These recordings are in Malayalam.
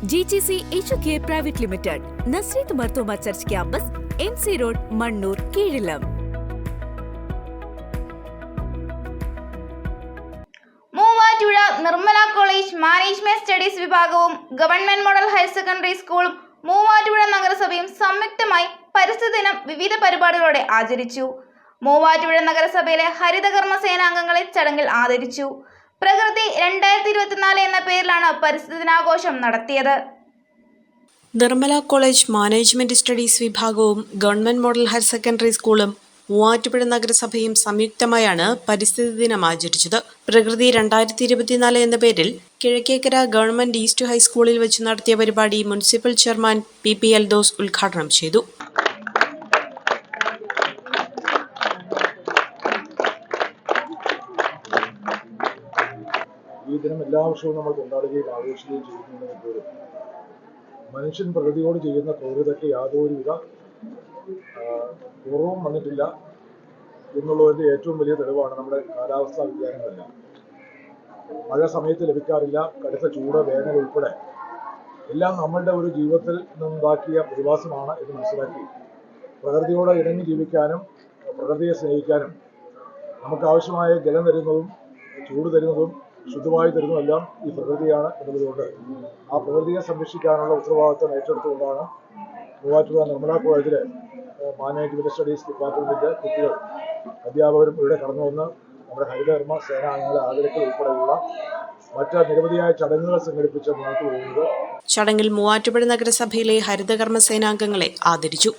GGC HK Private Limited, Nasrit Martoma Church Campus, MC Road, Mannur, Keelam. Muvattupuzha Nirmala college management studies വിഭാഗവും ഗവൺമെന്റ് മോഡൽ ഹയർ സെക്കൻഡറി സ്കൂളും മൂവാറ്റുപുഴ നഗരസഭയും സംയുക്തമായി പരിസ്ഥിതി ദിനം വിവിധ പരിപാടികളോടെ ആചരിച്ചു. മൂവാറ്റുപുഴ നഗരസഭയിലെ ഹരിതകർമ്മ സേനാംഗങ്ങളെ ചടങ്ങിൽ ആദരിച്ചു. പ്രകൃതി 2024 എന്ന പേരിലാണ് പരിസ്ഥിതി ദിനാഘോഷം നടത്തിയത്. നിർമ്മല കോളേജ് മാനേജ്മെന്റ് സ്റ്റഡീസ് വിഭാഗവും ഗവൺമെന്റ് മോഡൽ ഹയർ സെക്കൻഡറി സ്കൂളും മൂവാറ്റുപുഴ നഗരസഭയും സംയുക്തമായാണ് പരിസ്ഥിതി ദിനം ആചരിച്ചത്. പ്രകൃതി 2024 എന്ന പേരിൽ കിഴക്കേക്കര ഗവൺമെന്റ് ഈസ്റ്റ് ഹൈസ്കൂളിൽ വെച്ച് നടത്തിയ പരിപാടി മുനിസിപ്പൽ ചെയർമാൻ PP എൽദോസ് ഉദ്ഘാടനം ചെയ്തു. ഈ ദിനം എല്ലാ വർഷവും നമ്മൾ കൊണ്ടാടുകയും ആഘോഷിക്കുകയും ചെയ്യുന്നതിന് പോലും മനുഷ്യൻ പ്രകൃതിയോട് ചെയ്യുന്ന ക്രൂരതയ്ക്ക് യാതൊരുവിധ കുറവും വന്നിട്ടില്ല എന്നുള്ളതിൻ്റെ ഏറ്റവും വലിയ തെളിവാണ് നമ്മുടെ കാലാവസ്ഥാ വ്യതിയാനങ്ങളെല്ലാം. മഴ സമയത്ത് ലഭിക്കാറില്ല, കടുത്ത ചൂട്, വേനൽ ഉൾപ്പെടെ എല്ലാം നമ്മളുടെ ഒരു ജീവിതത്തിൽ നിന്നുണ്ടാക്കിയ പ്രതിഭാസമാണ് എന്ന് മനസ്സിലാക്കി പ്രകൃതിയോട് ഇണങ്ങി ജീവിക്കാനും പ്രകൃതിയെ സ്നേഹിക്കാനും നമുക്ക് ആവശ്യമായ ജലം തരുന്നതും ചൂട് തരുന്നതും ശുദ്ധമായി തരുന്നതെല്ലാം ഈ പ്രകൃതിയാണ് എന്നതുകൊണ്ട് ആ പ്രകൃതിയെ സംരക്ഷിക്കാനുള്ള ഉത്തരവാദിത്വം ഏറ്റെടുത്തുകൊണ്ടാണ് മൂവാറ്റുപുഴ നിർമ്മല കോളേജിലെ മാനേജ്മെന്റ് സ്റ്റഡീസ് ഡിപ്പാർട്ട്മെന്റിന്റെ കുട്ടികൾ അധ്യാപകരും ഇവിടെ കടന്നു വന്ന് നമ്മുടെ ഹരിതകർമ്മ സേനാംഗങ്ങളെ ആദരിക്കൽ ഉൾപ്പെടെയുള്ള മറ്റ് നിരവധിയായ ചടങ്ങുകൾ സംഘടിപ്പിച്ച് മുന്നോട്ട് പോകുന്നത്. ചടങ്ങിൽ മൂവാറ്റുപുഴ നഗരസഭയിലെ ഹരിതകർമ്മ സേനാംഗങ്ങളെ ആദരിച്ചു.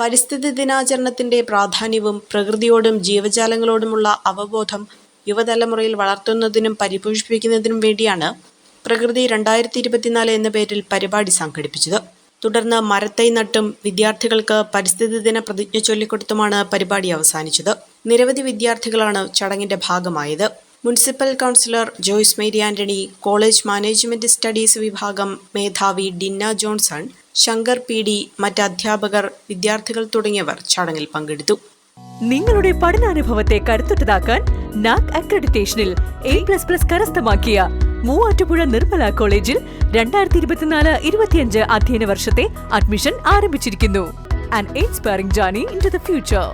പരിസ്ഥിതി ദിനാചരണത്തിന്റെ പ്രാധാന്യവും പ്രകൃതിയോടും ജീവജാലങ്ങളോടുമുള്ള അവബോധം യുവതലമുറയിൽ വളർത്തുന്നതിനും പരിപോഷിപ്പിക്കുന്നതിനും വേണ്ടിയാണ് പ്രകൃതി 2024 എന്ന പേരിൽ പരിപാടി സംഘടിപ്പിച്ചത്. തുടർന്ന് മരത്തൈ നട്ടും വിദ്യാർത്ഥികൾക്ക് പരിസ്ഥിതി ദിന പ്രതിജ്ഞ ചൊല്ലിക്കൊടുത്തുമാണ് പരിപാടി അവസാനിച്ചത്. നിരവധി വിദ്യാർത്ഥികളാണ് ചടങ്ങിന്റെ ഭാഗമായത്. Municipal councillor Joyce Mary Antony, college management studies വിഭാഗം മേധാവി ഡിന്ന ജോൺസൺ, ശങ്കർ PD, മറ്റ് അധ്യാപകർ, വിദ്യാർത്ഥികൾ തുടങ്ങിയവർ ചടങ്ങിൽ പങ്കെടുത്തു. നിങ്ങളുടെ പഠനാനുഭവത്തെ കരുത്തുറ്റതാക്കാൻ NAAC അക്രഡിറ്റേഷനിൽ A++ കരസ്ഥമാക്കിയ മൂവാറ്റുപുഴ നിർമ്മല കോളേജിൽ 2024-25 അധ്യയന വർഷത്തെ അഡ്മിഷൻ ആരംഭിച്ചിരിക്കുന്നു. An inspiring journey into the future.